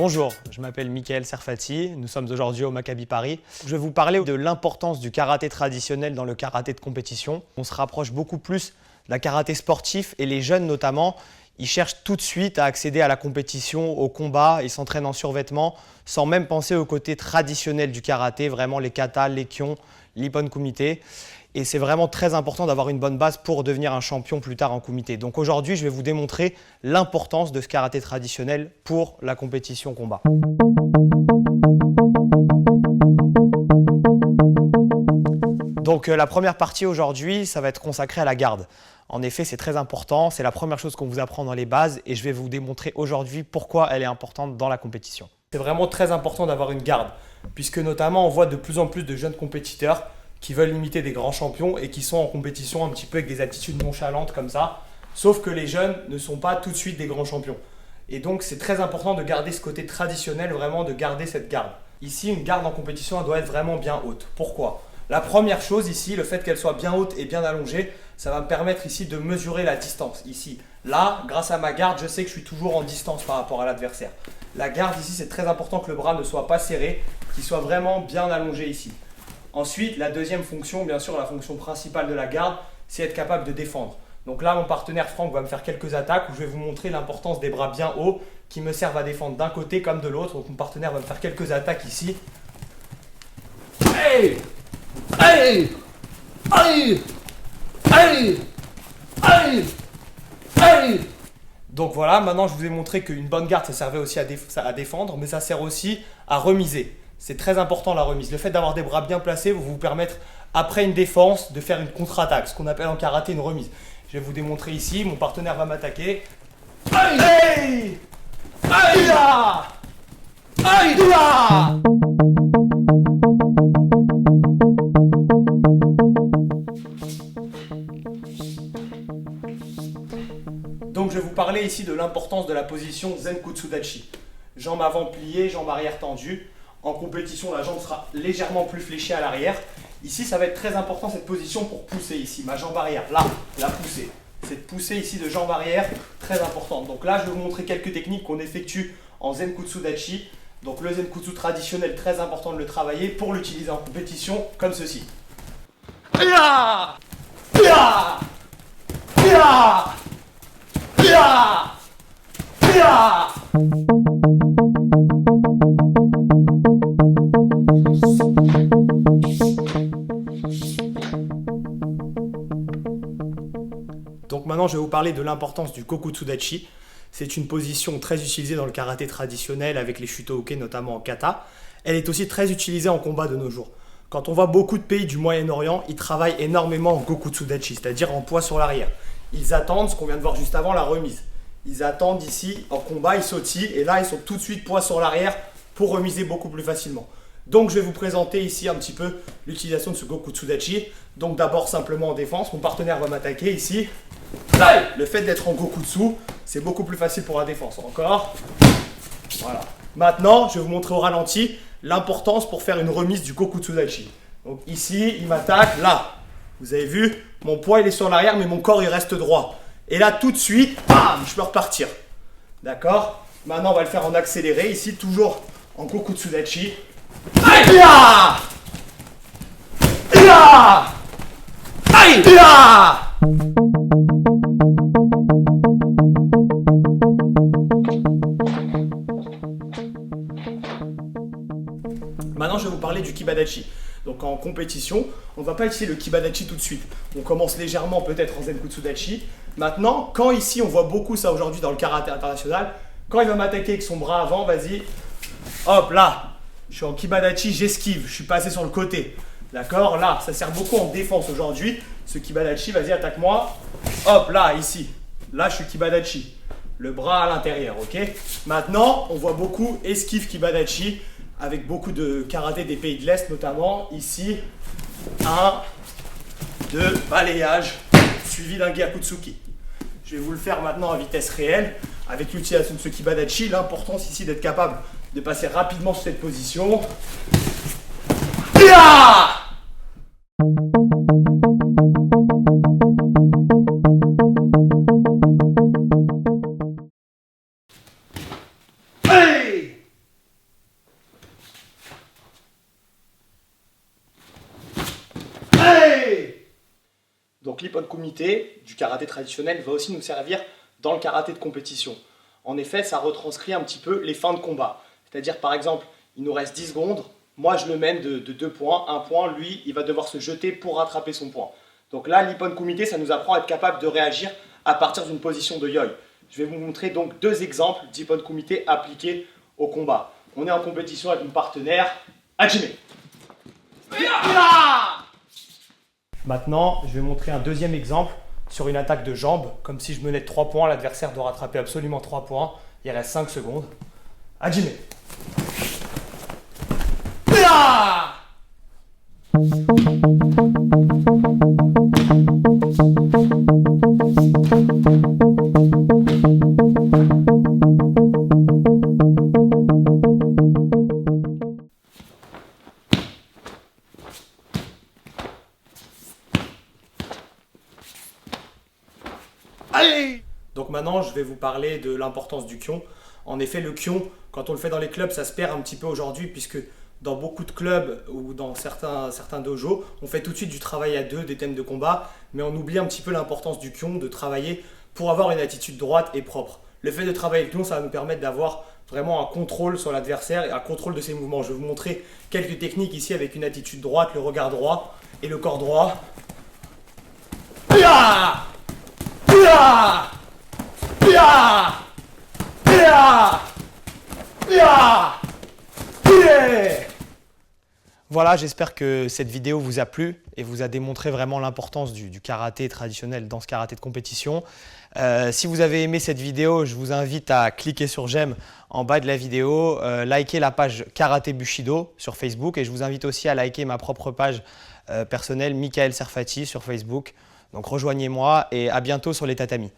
Bonjour, je m'appelle Mickaël Serfati, nous sommes aujourd'hui au Maccabi Paris. Je vais vous parler de l'importance du karaté traditionnel dans le karaté de compétition. On se rapproche beaucoup plus de la karaté sportif et les jeunes notamment, ils cherchent tout de suite à accéder à la compétition, au combat, ils s'entraînent en survêtement sans même penser au côté traditionnel du karaté, vraiment les katas, les kyons, l'ippon kumite. Et c'est vraiment très important d'avoir une bonne base pour devenir un champion plus tard en kumite. Donc aujourd'hui, je vais vous démontrer l'importance de ce karaté traditionnel pour la compétition combat. Donc la première partie aujourd'hui, ça va être consacré à la garde. En effet, c'est très important, c'est la première chose qu'on vous apprend dans les bases et je vais vous démontrer aujourd'hui pourquoi elle est importante dans la compétition. C'est vraiment très important d'avoir une garde, puisque notamment on voit de plus en plus de jeunes compétiteurs qui veulent imiter des grands champions et qui sont en compétition un petit peu avec des attitudes nonchalantes comme ça. Sauf que les jeunes ne sont pas tout de suite des grands champions. Et donc c'est très important de garder ce côté traditionnel, vraiment de garder cette garde. Ici, une garde en compétition, elle doit être vraiment bien haute. Pourquoi ? La première chose ici, le fait qu'elle soit bien haute et bien allongée, ça va me permettre ici de mesurer la distance. Ici, là, grâce à ma garde, je sais que je suis toujours en distance par rapport à l'adversaire. La garde ici, c'est très important que le bras ne soit pas serré, qu'il soit vraiment bien allongé ici. Ensuite, la deuxième fonction, bien sûr, la fonction principale de la garde, c'est être capable de défendre. Donc là, mon partenaire Franck va me faire quelques attaques où je vais vous montrer l'importance des bras bien hauts qui me servent à défendre d'un côté comme de l'autre. Donc mon partenaire va me faire quelques attaques ici. Hey! Hey! Hey! Hey! Hey! Hey! Donc voilà, maintenant je vous ai montré qu'une bonne garde, ça servait aussi à défendre, mais ça sert aussi à remiser. C'est très important la remise. Le fait d'avoir des bras bien placés va vous permettre, après une défense, de faire une contre-attaque, ce qu'on appelle en karaté une remise. Je vais vous démontrer ici, mon partenaire va m'attaquer. Aïe! Aïe! Aïe! Aïe! Aïe! Donc je vais vous parler ici de l'importance de la position Zenkutsudachi. Jambe avant pliée, jambe arrière tendue. En compétition, la jambe sera légèrement plus fléchée à l'arrière. Ici, ça va être très important cette position pour pousser ici. Ma jambe arrière, là, la poussée. Cette poussée ici de jambe arrière, très importante. Donc là, je vais vous montrer quelques techniques qu'on effectue en Zenkutsudachi. Donc le Zenkutsu traditionnel, très important de le travailler pour l'utiliser en compétition comme ceci. Pia! Pia! Pia! Pia! Pia! Donc maintenant, je vais vous parler de l'importance du Kokutsudachi. C'est une position très utilisée dans le karaté traditionnel avec les Shuto-uke, notamment en kata. Elle est aussi très utilisée en combat de nos jours. Quand on voit beaucoup de pays du Moyen-Orient, ils travaillent énormément en Kokutsudachi, c'est-à-dire en poids sur l'arrière. Ils attendent ce qu'on vient de voir juste avant, la remise. Ils attendent ici, en combat, ils sautillent et là, ils sont tout de suite poids sur l'arrière pour remiser beaucoup plus facilement. Donc, je vais vous présenter ici un petit peu l'utilisation de ce Gokutsudachi. Donc, d'abord, simplement en défense. Mon partenaire va m'attaquer ici. Là, le fait d'être en Gokutsu, c'est beaucoup plus facile pour la défense. Encore. Voilà. Maintenant, je vais vous montrer au ralenti l'importance pour faire une remise du Gokutsudachi. Donc, ici, il m'attaque. Là, vous avez vu, mon poids, il est sur l'arrière, mais mon corps, il reste droit. Et là, tout de suite, bam, je peux repartir. D'accord? Maintenant, on va le faire en accéléré. Ici, toujours en Gokutsudachi. Aïe! Aïe! Aïe! Maintenant, je vais vous parler du Kibadachi. Donc en compétition, on ne va pas utiliser le Kibadachi tout de suite. On commence légèrement peut-être en Zenkutsudachi. Maintenant, quand ici, on voit beaucoup ça aujourd'hui dans le karaté international, quand il va m'attaquer avec son bras avant, vas-y, hop là, je suis en Kibadachi, j'esquive, je suis passé sur le côté. D'accord? Là, ça sert beaucoup en défense aujourd'hui. Ce Kibadachi, vas-y, attaque-moi. Hop, là, ici. Là, je suis Kibadachi. Le bras à l'intérieur, ok? Maintenant, on voit beaucoup esquive Kibadachi avec beaucoup de karaté des pays de l'Est, notamment ici. 1, 2, balayage, suivi d'un Gyakutsuki. Je vais vous le faire maintenant à vitesse réelle avec l'utilisation de ce Kibadachi. L'importance ici d'être capable de passer rapidement sur cette position. Pia! Hey! kumité du karaté traditionnel va aussi nous servir dans le karaté de compétition. En effet, ça retranscrit un petit peu les fins de combat. C'est-à-dire, par exemple, il nous reste 10 secondes, moi je le mène de 2 points, 1 point, lui il va devoir se jeter pour rattraper son point. Donc là, l'Ippon Kumité, ça nous apprend à être capable de réagir à partir d'une position de yoi. Je vais vous montrer donc 2 exemples d'Ippon Kumité appliqués au combat. On est en compétition avec une partenaire, Hajime. Maintenant, je vais montrer un deuxième exemple sur une attaque de jambes. Comme si je menais de 3 points, l'adversaire doit rattraper absolument 3 points. Il reste 5 secondes. Hajime. Allez! Donc maintenant, je vais vous parler de l'importance du Kyon. En effet, le Kyon, quand on le fait dans les clubs, ça se perd un petit peu aujourd'hui puisque dans beaucoup de clubs ou dans certains dojos, on fait tout de suite du travail à deux, des thèmes de combat, mais on oublie un petit peu l'importance du Kyon, de travailler pour avoir une attitude droite et propre. Le fait de travailler le Kyon, ça va nous permettre d'avoir vraiment un contrôle sur l'adversaire et un contrôle de ses mouvements. Je vais vous montrer quelques techniques ici avec une attitude droite, le regard droit et le corps droit. Pia! Pia! Pia! Pia! Pia! Pia! Voilà, j'espère que cette vidéo vous a plu et vous a démontré vraiment l'importance du karaté traditionnel dans ce karaté de compétition. Si vous avez aimé cette vidéo, je vous invite à cliquer sur j'aime en bas de la vidéo, liker la page Karaté Bushido sur Facebook et je vous invite aussi à liker ma propre page personnelle Mickaël Serfati sur Facebook. Donc rejoignez-moi et à bientôt sur les tatamis.